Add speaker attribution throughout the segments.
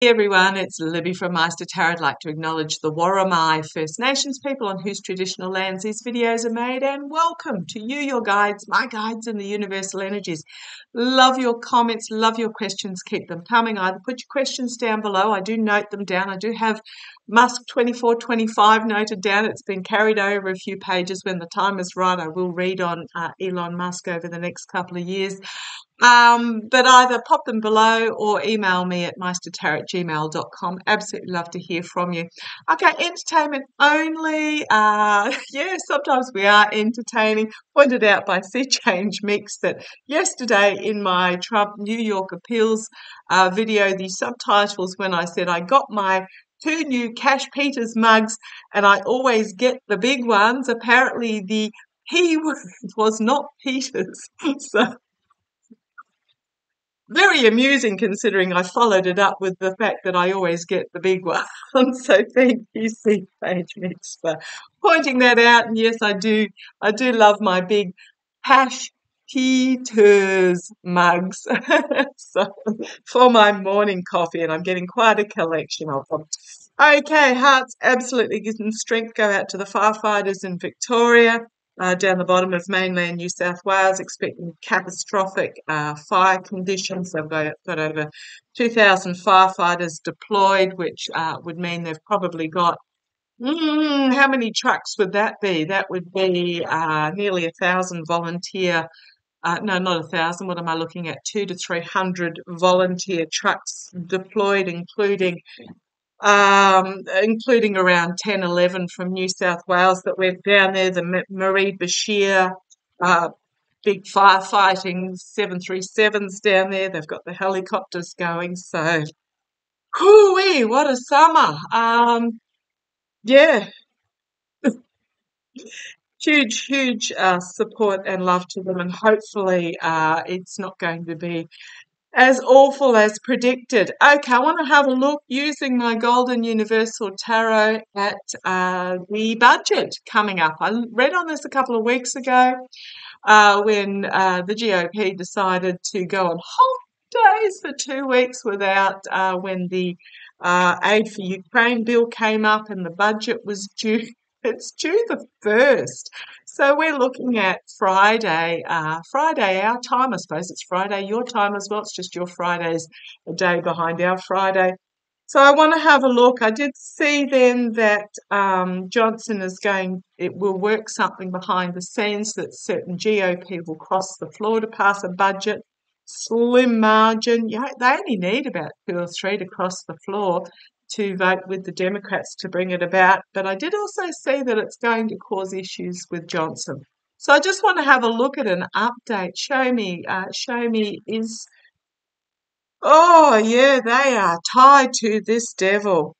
Speaker 1: Hey everyone, it's Libby from maighstirtarot. I'd like to acknowledge the Worimi First Nations people on whose traditional lands these videos are made, and welcome to you, your guides, my guides in the universal energies. Love your comments, love your questions, keep them coming. Either put your questions down below, I do note them down. I do have Musk 2425 noted down. It's been carried over a few pages. When the time is right, I will read on Elon Musk over the next couple of years. But either pop them below or email me at maighstirtarot@gmail.com. Absolutely love to hear from you. Okay, entertainment only. Sometimes we are entertaining. Pointed out by Sea Change Mix that yesterday in my Trump New York appeals video, the subtitles when I said I got my 2 new Cash Peters mugs and I always get the big ones. Apparently the P word was not Peters. So very amusing considering I followed it up with the fact that I always get the big one. So thank you, C Page Mix, for pointing that out. And yes, I do love my big Hash Peters mugs. So for my morning coffee, and I'm getting quite a collection of them. Okay, hearts absolutely getting strength go out to the firefighters in Victoria. Down the bottom of mainland New South Wales, expecting catastrophic fire conditions. They've got over 2,000 firefighters deployed, which would mean they've probably got, how many trucks would that be? That would be nearly 1,000 volunteer, no, not 1,000, what am I looking at? 200 to 300 volunteer trucks deployed, including around 10, 11 from New South Wales that went down there, the Marie Bashir, big firefighting 737s down there. They've got the helicopters going. So, whoo-wee, what a summer. Yeah, huge support and love to them. And hopefully it's not going to be as awful as predicted. Okay, I want to have a look using my Golden Universal Tarot at the budget coming up. I read on this a couple of weeks ago when the GOP decided to go on holidays for 2 weeks without when the aid for Ukraine bill came up and the budget was due. It's due the 1st. So we're looking at Friday, our time, I suppose it's Friday, your time as well. It's just your Friday's a day behind our Friday. So I want to have a look. I did see then that Johnson it will work something behind the scenes that certain GOP will cross the floor to pass a budget. Slim margin. Yeah, they only need about 2 or 3 to cross the floor to vote with the Democrats to bring it about. But I did also see that it's going to cause issues with Johnson. So I just want to have a look at an update. Show me is, oh yeah, they are tied to this devil.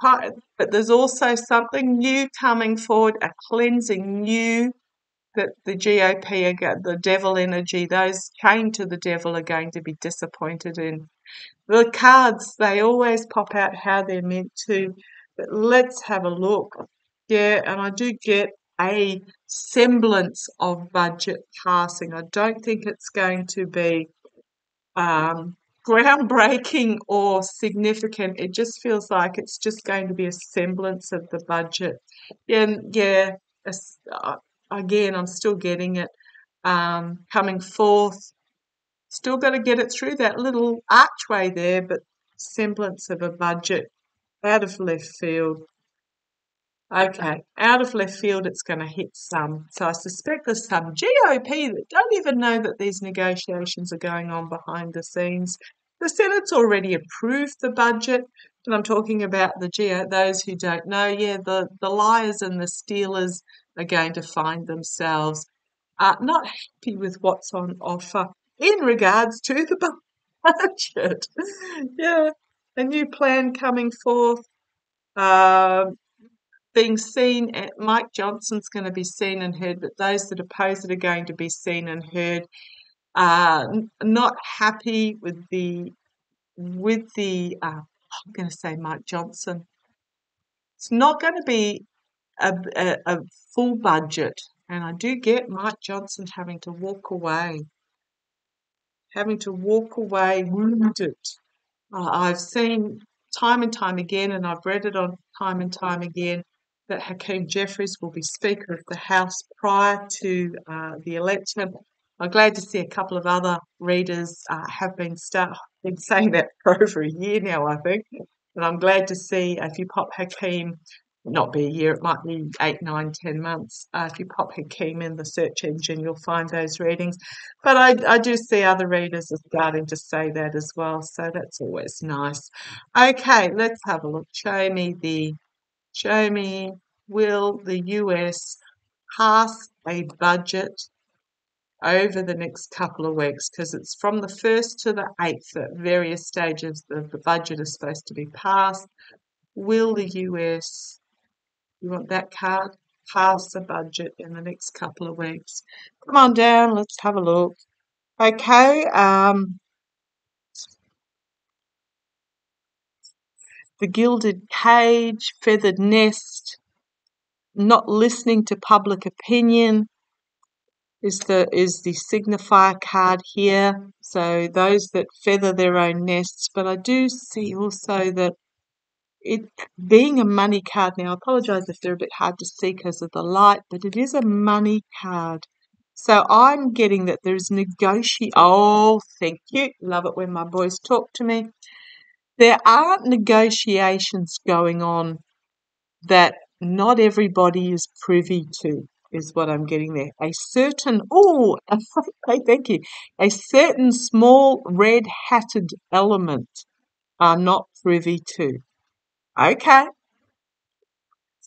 Speaker 1: But there's also something new coming forward, a cleansing new that the GOP, the devil energy, those chained to the devil are going to be disappointed in. The cards, they always pop out how they're meant to, but let's have a look. Yeah, and I do get a semblance of budget passing. I don't think it's going to be groundbreaking or significant. It just feels like it's just going to be a semblance of the budget. And yeah, again, I'm still getting it coming forth. Still got to get it through that little archway there, but semblance of a budget out of left field. Okay, out of left field, it's going to hit some. So I suspect there's some GOP that don't even know that these negotiations are going on behind the scenes. The Senate's already approved the budget, and I'm talking about those who don't know. Yeah, the liars and the stealers are going to find themselves not happy with what's on offer in regards to the budget. Yeah, a new plan coming forth. Being seen, Mike Johnson's going to be seen and heard, but those that oppose it are going to be seen and heard. Not happy with I'm going to say Mike Johnson. It's not going to be a full budget, and I do get Mike Johnson having to walk away wounded. I've seen time and time again, and I've read it on time and time again, that Hakeem Jeffries will be Speaker of the House prior to the election. I'm glad to see a couple of other readers have been saying that for over a year now, I think. And I'm glad to see if you pop Hakeem, not be a year, it might be 8, 9, 10 months. If you pop Hakeem in the search engine, you'll find those readings. But I do see other readers are starting to say that as well, so that's always nice. Okay, let's have a look. Show me, will the US pass a budget over the next couple of weeks? Because it's from the 1st to the 8th at various stages the budget is supposed to be passed. Will the US, you want that card, pass the budget in the next couple of weeks? Come on down, let's have a look. Okay, the gilded cage, feathered nest, not listening to public opinion is the signifier card here. So those that feather their own nests. But I do see also that it being a money card now, I apologise if they're a bit hard to see because of the light, but it is a money card. So I'm getting that there's oh, thank you. Love it when my boys talk to me. There are negotiations going on that not everybody is privy to, is what I'm getting there. A certain thank you. A certain small red-hatted element are not privy to. Okay,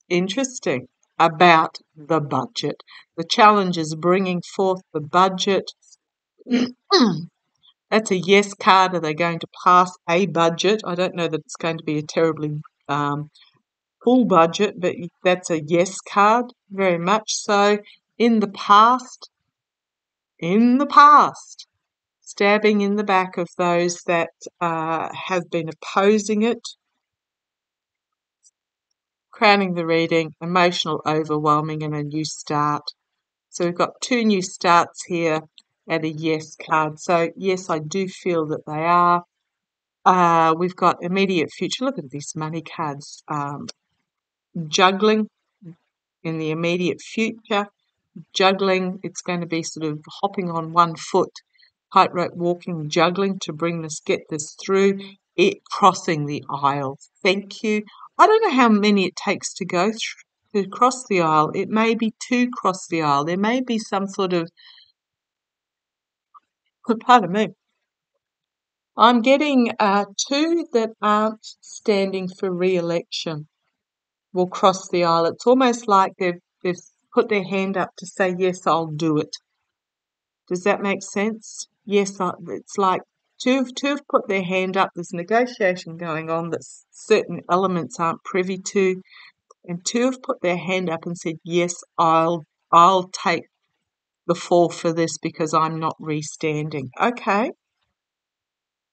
Speaker 1: interesting. About the budget. The challenge is bringing forth the budget. That's a yes card. Are they going to pass a budget? I don't know that it's going to be a terribly full budget, but that's a yes card, very much so. In the past, stabbing in the back of those that have been opposing it. Crowning the reading, emotional, overwhelming, and a new start. So we've got 2 new starts here and a yes card. So yes, I do feel that they are. We've got immediate future. Look at these money cards. Juggling in the immediate future. Juggling, it's going to be sort of hopping on one foot, tightrope walking, juggling to get this through. It crossing the aisle. Thank you. I don't know how many it takes to go through to cross the aisle. It may be 2 cross the aisle. There may be some sort of, pardon me. I'm getting 2 that aren't standing for re-election will cross the aisle. It's almost like they've put their hand up to say, yes, I'll do it. Does that make sense? Yes, it's like 2 have put their hand up. There's negotiation going on that certain elements aren't privy to, and 2 have put their hand up and said, yes, I'll take the fall for this because I'm not restanding. Okay.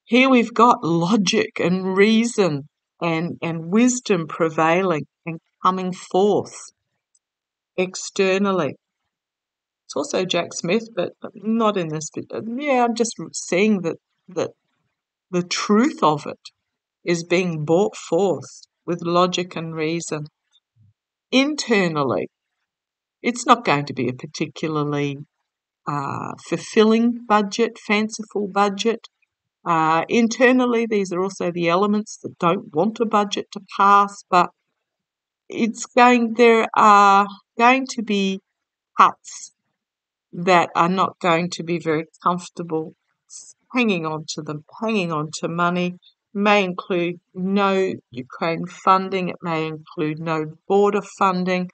Speaker 1: Here we've got logic and reason and wisdom prevailing and coming forth externally. It's also Jack Smith, but not in this. Yeah, I'm just seeing that the truth of it is being brought forth with logic and reason. Internally, it's not going to be a particularly fulfilling budget, fanciful budget. Internally, these are also the elements that don't want a budget to pass, but there are going to be cuts that are not going to be very comfortable hanging on to them, hanging on to money. May include no Ukraine funding. It may include no border funding.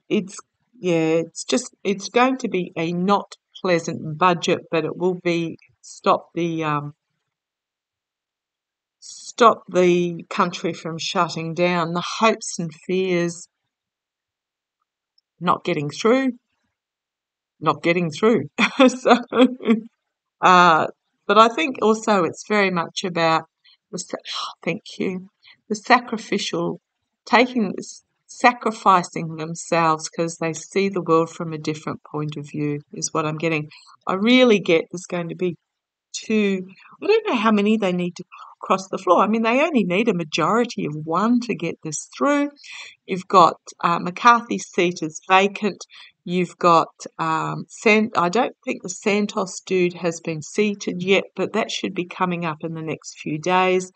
Speaker 1: It's going to be a not pleasant budget, but it will be stop the country from shutting down. The hopes and fears not getting through. So, but I think also it's very much about thank you, the sacrificial, sacrificing themselves because they see the world from a different point of view is what I'm getting. I really get there's going to be 2. I don't know how many they need to across the floor. I mean, they only need a majority of one to get this through. You've got McCarthy's seat is vacant. You've got I don't think the Santos dude has been seated yet, but that should be coming up in the next few days.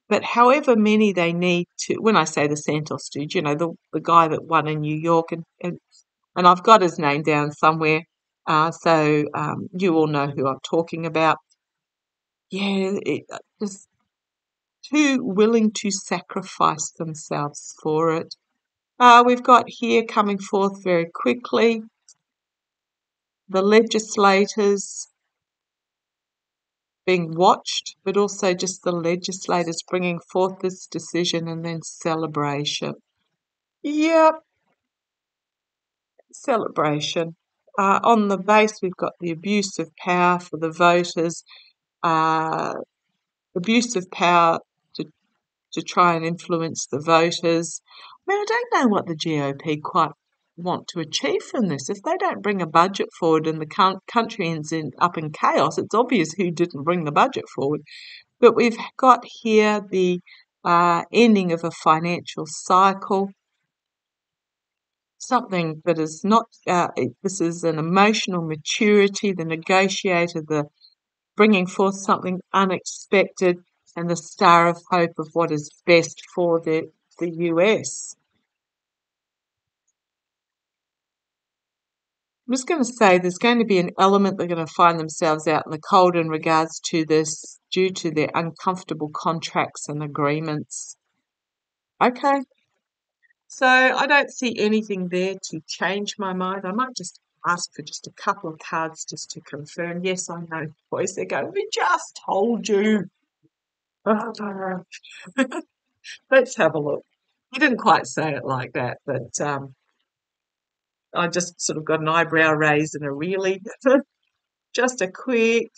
Speaker 1: But however many they need to, when I say the Santos dude, the guy that won in New York, and I've got his name down somewhere, so you all know who I'm talking about. Yeah, just too willing to sacrifice themselves for it. We've got here coming forth very quickly the legislators being watched, but also just the legislators bringing forth this decision and then celebration. Yep, celebration. On the base, we've got the abuse of power for the voters, uh, abuse of power to try and influence the voters. I mean, I don't know what the GOP quite want to achieve from this. If they don't bring a budget forward and the country ends up in chaos, it's obvious who didn't bring the budget forward. But we've got here the ending of a financial cycle, something that is not, this is an emotional maturity, the negotiator, the bringing forth something unexpected, and the star of hope of what is best for the US. I'm just going to say there's going to be an element they're going to find themselves out in the cold in regards to this due to their uncomfortable contracts and agreements. Okay. So I don't see anything there to change my mind. I might just ask for just a couple of cards just to confirm. Yes, I know, boys. They're going, we just told you. Let's have a look. He didn't quite say it like that, but I just sort of got an eyebrow raised and a really. Just a quickly,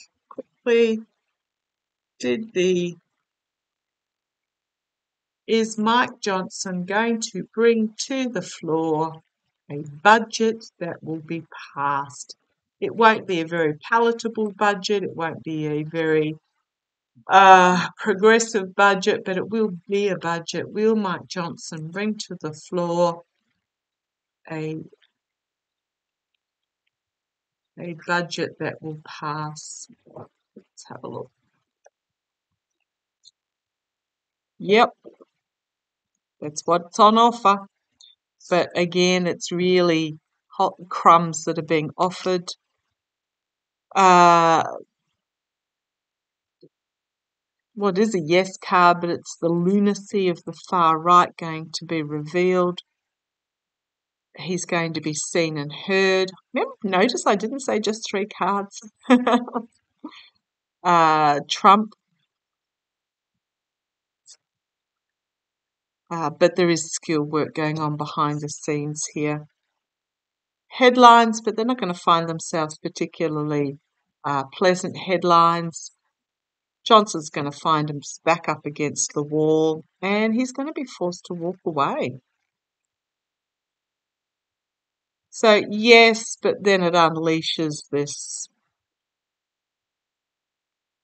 Speaker 1: is Mike Johnson going to bring to the floor a budget that will be passed? It won't be a very palatable budget. It won't be a very progressive budget, but it will be a budget. Will Mike Johnson bring to the floor a budget that will pass? Let's have a look. Yep, that's what's on offer. But again, it's really hot crumbs that are being offered. What is a yes card, but it's the lunacy of the far right going to be revealed. He's going to be seen and heard. Notice I didn't say just 3 cards. Trump. But there is skill work going on behind the scenes here. Headlines, but they're not going to find themselves particularly pleasant headlines. Johnson's going to find him back up against the wall, and he's going to be forced to walk away. So, yes, but then it unleashes this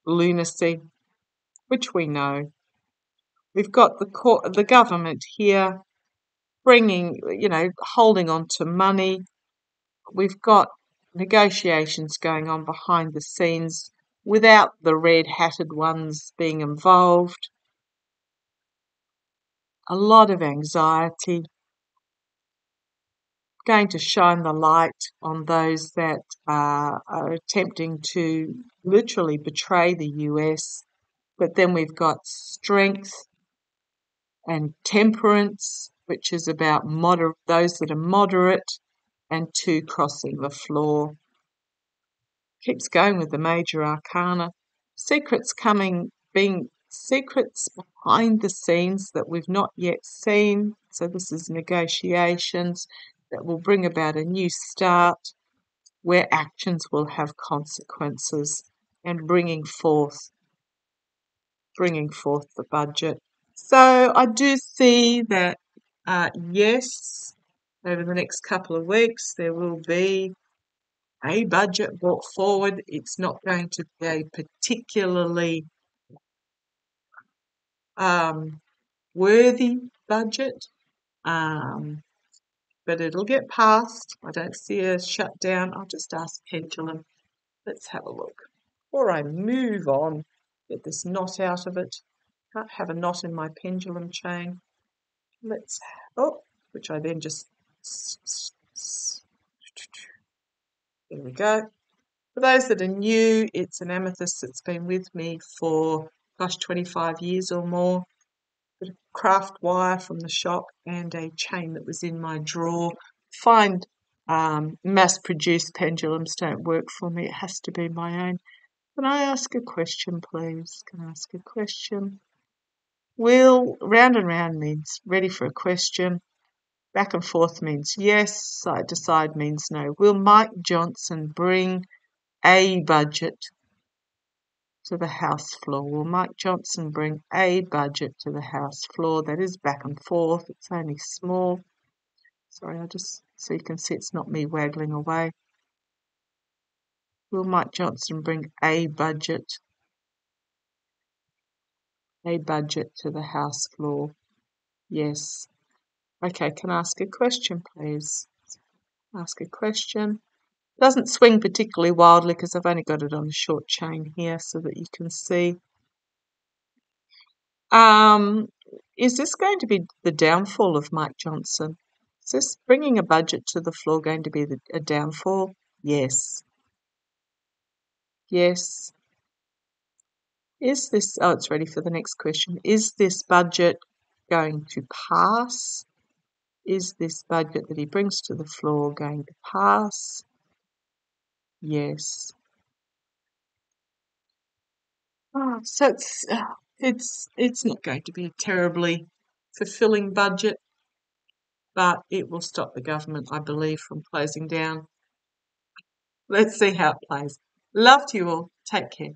Speaker 1: lunacy, which we know. We've got the government here bringing, holding on to money. We've got negotiations going on behind the scenes without the red-hatted ones being involved. A lot of anxiety, going to shine the light on those that are attempting to literally betray the US. But then we've got strength and temperance, which is about those that are moderate, and 2 crossing the floor. Keeps going with the major arcana. Secrets secrets behind the scenes that we've not yet seen. So this is negotiations that will bring about a new start where actions will have consequences, and bringing forth the budget. So I do see that, yes, over the next couple of weeks there will be a budget brought forward. It's not going to be a particularly worthy budget, but it'll get passed. I don't see a shutdown. I'll just ask Pendulum. Let's have a look. Before I move on, get this knot out of it. Can't have a knot in my pendulum chain. Which I then just, there we go. For those that are new, it's an amethyst that's been with me for, 25 years or more. Bit of craft wire from the shop and a chain that was in my drawer. Find mass-produced pendulums don't work for me. It has to be my own. Can I ask a question, please? Can I ask a question? Will, round and round means ready for a question. Back and forth means yes. Side to side means no. Will Mike Johnson bring a budget to the house floor? Will Mike Johnson bring a budget to the house floor? That is back and forth. It's only small. Sorry, I just, so you can see it's not me waggling away. Will Mike Johnson bring a budget to the house floor? Yes. Okay, can I ask a question, please? Ask a question. Doesn't swing particularly wildly because I've only got it on a short chain here so that you can see. Is this going to be the downfall of Mike Johnson? Is this bringing a budget to the floor going to be a downfall? Yes. Yes. Is this, oh, it's ready for the next question. Is this budget going to pass? Is this budget that he brings to the floor going to pass? Yes. So it's not going to be a terribly fulfilling budget, but it will stop the government, I believe, from closing down. Let's see how it plays. Love to you all. Take care.